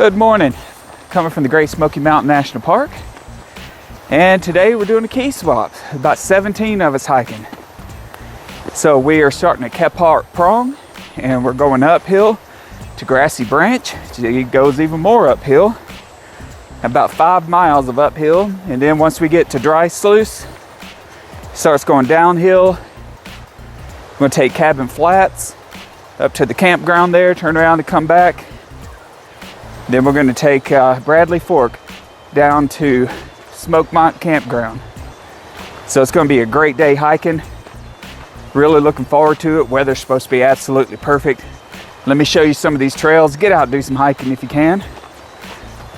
Good morning. Coming from the Great Smoky Mountain National Park. And today we're doing a key swap. About 17 of us hiking. So we are starting at Kephart Prong and we're going uphill to Grassy Branch. It goes even more uphill. About 5 miles of uphill. And then once we get to Dry Sluice, it starts going downhill. We're going to take Cabin Flats up to the campground there, turn around and come back. Then we're going to take Bradley Fork down to Smokemont Campground. So it's going to be a great day hiking. Really looking forward to it. Weather's supposed to be absolutely perfect. Let me show you some of these trails. Get out and do some hiking if you can.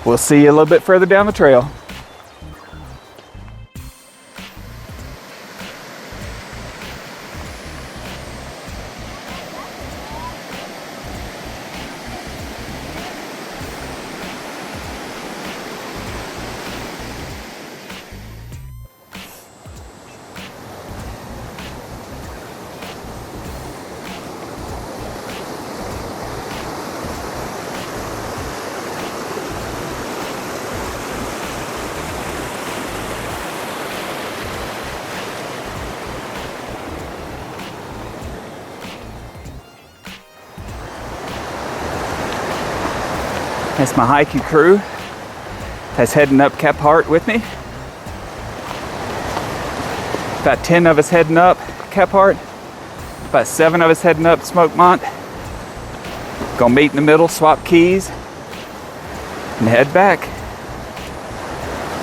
We'll see you a little bit further down the trail. That's my hiking crew that's heading up Kephart with me. About 10 of us heading up Kephart, about 7 of us heading up Smokemont. Gonna meet in the middle, swap keys, and head back.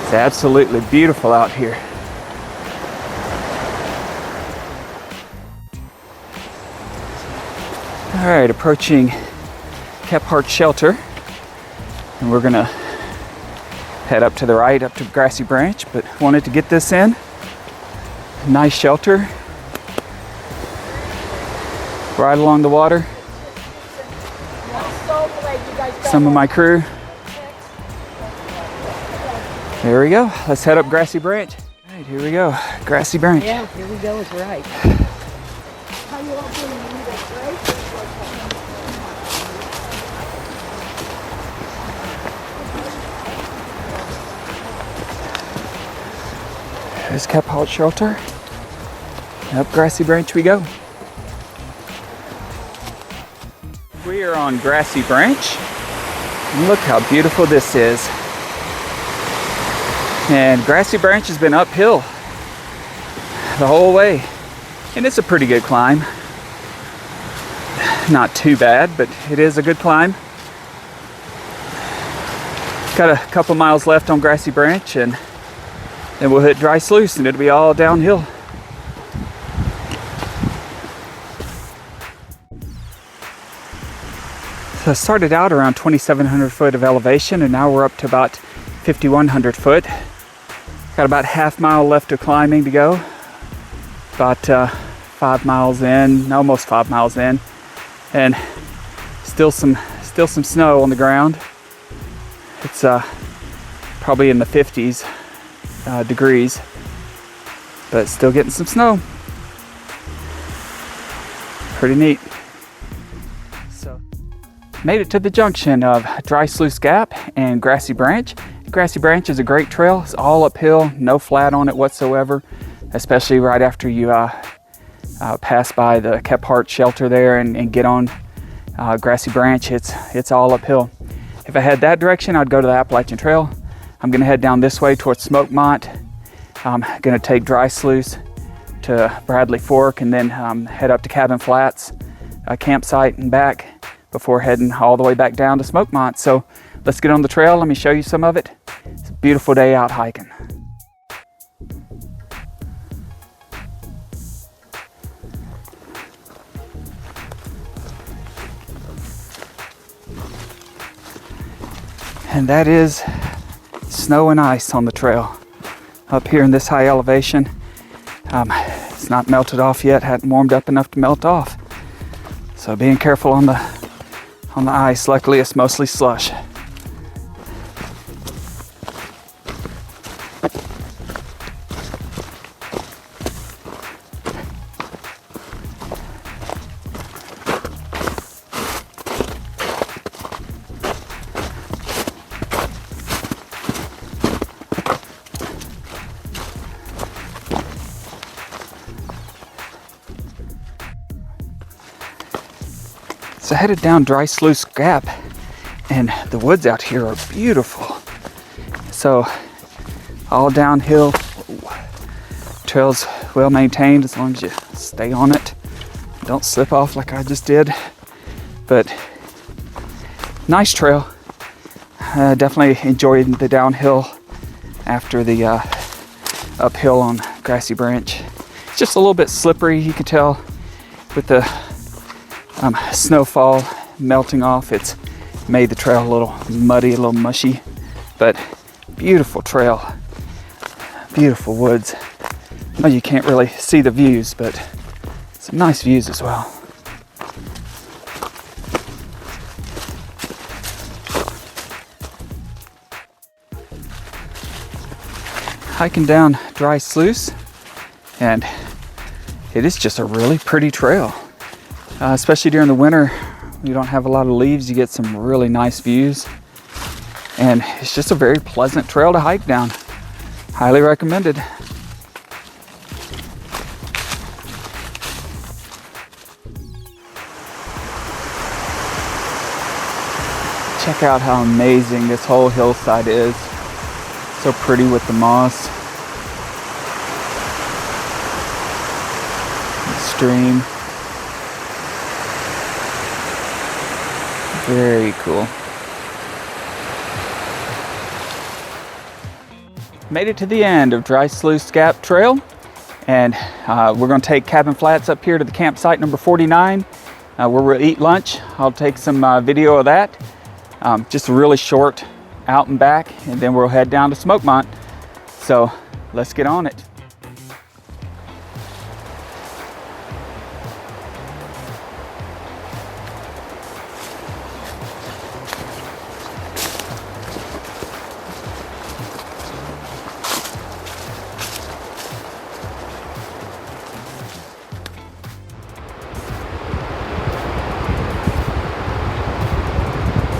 It's absolutely beautiful out here. All right, approaching Kephart Shelter. And we're gonna head up to the right, up to Grassy Branch, but wanted to get this in. Nice shelter. Right along the water. Some of my crew. There we go. Let's head up Grassy Branch. All right, here we go. Grassy Branch. Yeah, here we go, it's right. How you all doing? Right? There's Kephart Shelter. Up Grassy Branch we go. We are on Grassy Branch. And look how beautiful this is. And Grassy Branch has been uphill the whole way. And it's a pretty good climb. Not too bad, but it is a good climb. Got a couple miles left on Grassy Branch and then we'll hit Dry Sluice and it'll be all downhill. So I started out around 2,700 foot of elevation and now we're up to about 5,100 foot. Got about half mile left of climbing to go. About 5 miles in, almost 5 miles in. And still some snow on the ground. It's probably in the 50s. Degrees, but still getting some snow. Pretty neat. So, made it to the junction of Dry Sluice Gap and Grassy Branch. Grassy Branch is a great trail. It's all uphill, no flat on it whatsoever, especially right after you pass by the Kephart Shelter there and get on Grassy Branch. It's all uphill. If I head that direction, I'd go to the Appalachian Trail. I'm gonna head down this way towards Smokemont. I'm gonna take Dry Sluice to Bradley Fork and then head up to Cabin Flats campsite and back before heading all the way back down to Smokemont. So let's get on the trail. Let me show you some of it. It's a beautiful day out hiking. And that is snow and ice on the trail up here in this high elevation. It's not melted off yet, hadn't warmed up enough to melt off. So being careful on the ice. Luckily it's mostly slush. So I headed down Dry Sluice Gap, and the woods out here are beautiful. So all downhill, trail's well maintained as long as you stay on it. Don't slip off like I just did. But nice trail. Definitely enjoyed the downhill after the uphill on Grassy Branch. It's just a little bit slippery, you can tell, with the snowfall melting off. It's made the trail a little muddy, a little mushy, but beautiful trail, beautiful woods. Well, you can't really see the views, but some nice views as well. Hiking down Dry Sluice, and it is just a really pretty trail, especially during the winter. You don't have a lot of leaves, you get some really nice views, and it's just a very pleasant trail to hike down. Highly recommended. Check out how amazing this whole hillside is. So pretty with the moss. The stream. Very cool. Made it to the end of Dry Sluice Gap Trail, and we're going to take Cabin Flats up here to the campsite number 49, where we'll eat lunch. I'll take some video of that. Just a really short out and back, and then we'll head down to Smokemont. So let's get on it.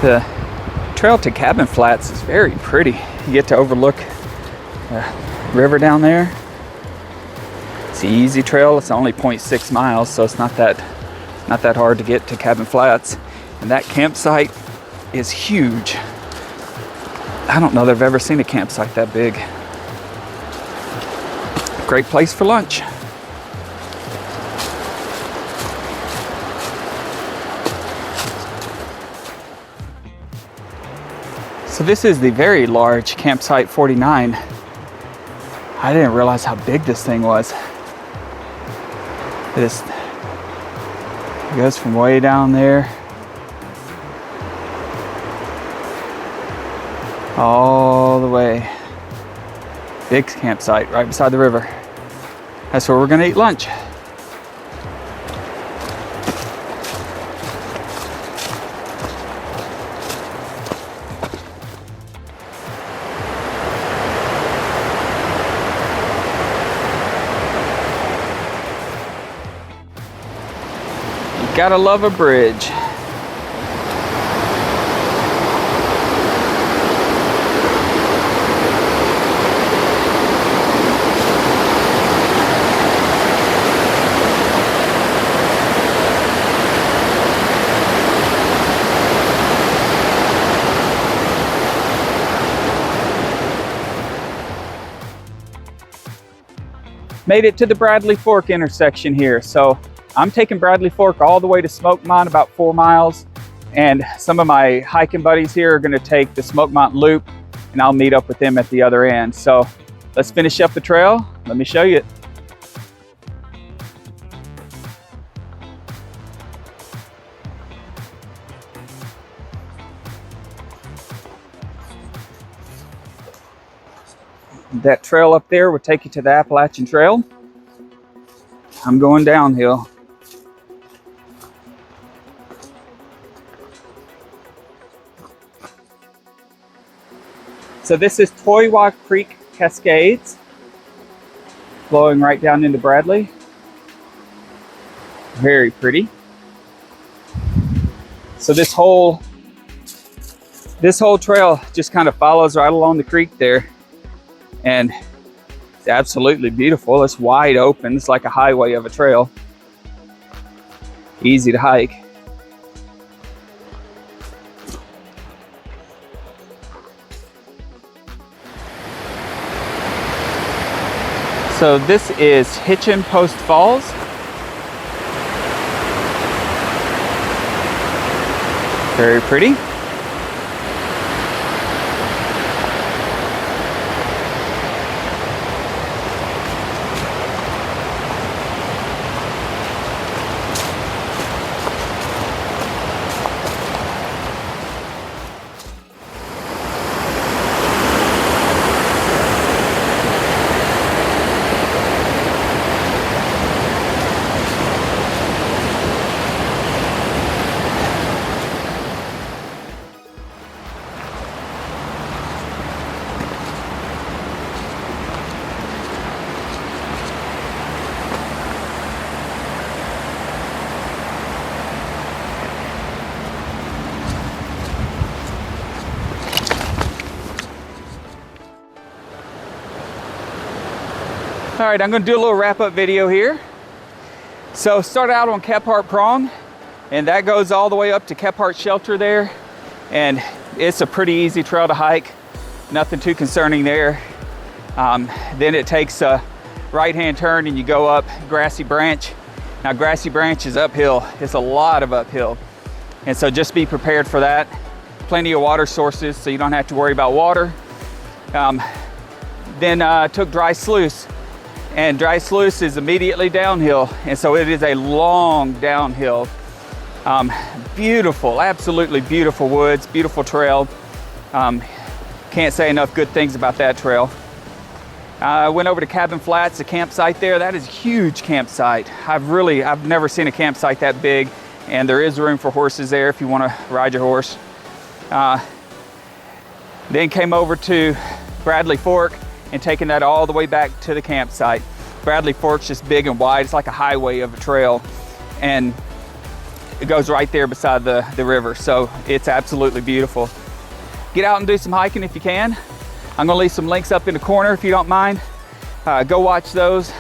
The trail to Cabin Flats is very pretty. You get to overlook the river down there. It's an easy trail. It's only 0.6 miles, so it's not that hard to get to Cabin Flats. And that campsite is huge. I don't know that I've ever seen a campsite that big. Great place for lunch. So this is the very large campsite 49. I didn't realize how big this thing was. It goes from way down there all the way. Big campsite right beside the river. That's where we're gonna eat lunch. Gotta love a bridge. Made it to the Bradley Fork intersection here. So I'm taking Bradley Fork all the way to Smokemont, about 4 miles. And some of my hiking buddies here are gonna take the Smokemont loop, and I'll meet up with them at the other end. So let's finish up the trail. Let me show you it. That trail up there will take you to the Appalachian Trail. I'm going downhill. So this is Toiwa Creek Cascades, flowing right down into Bradley. Very pretty. So this whole trail just kind of follows right along the creek there, and it's absolutely beautiful. It's wide open. It's like a highway of a trail. Easy to hike. So this is Hitchin Post Falls. Very pretty. All right, I'm gonna do a little wrap-up video here. So started out on Kephart Prong, and that goes all the way up to Kephart Shelter there. And it's a pretty easy trail to hike, nothing too concerning there. Then it takes a right-hand turn and you go up Grassy Branch. Now Grassy Branch is uphill, it's a lot of uphill. And so just be prepared for that. Plenty of water sources, so you don't have to worry about water. Then took Dry Sluice. And Dry Sluice is immediately downhill, and so it is a long downhill. Beautiful, absolutely beautiful woods, beautiful trail. Can't say enough good things about that trail. I went over to Cabin Flats, the campsite there. That is a huge campsite. I've never seen a campsite that big, and there is room for horses there if you want to ride your horse. Then came over to Bradley Fork and taking that all the way back to the campsite. Bradley Fork's just big and wide. It's like a highway of a trail, and it goes right there beside the river. So it's absolutely beautiful. Get out and do some hiking if you can. I'm gonna leave some links up in the corner if you don't mind. Go watch those.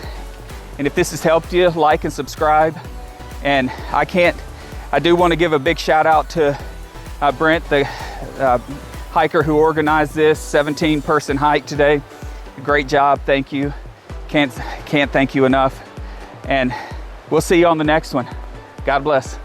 And if this has helped you, like and subscribe. And I do want to give a big shout out to Brent, the hiker who organized this 17-person hike today. Great job, thank you. Can't thank you enough. And we'll see you on the next one. God bless.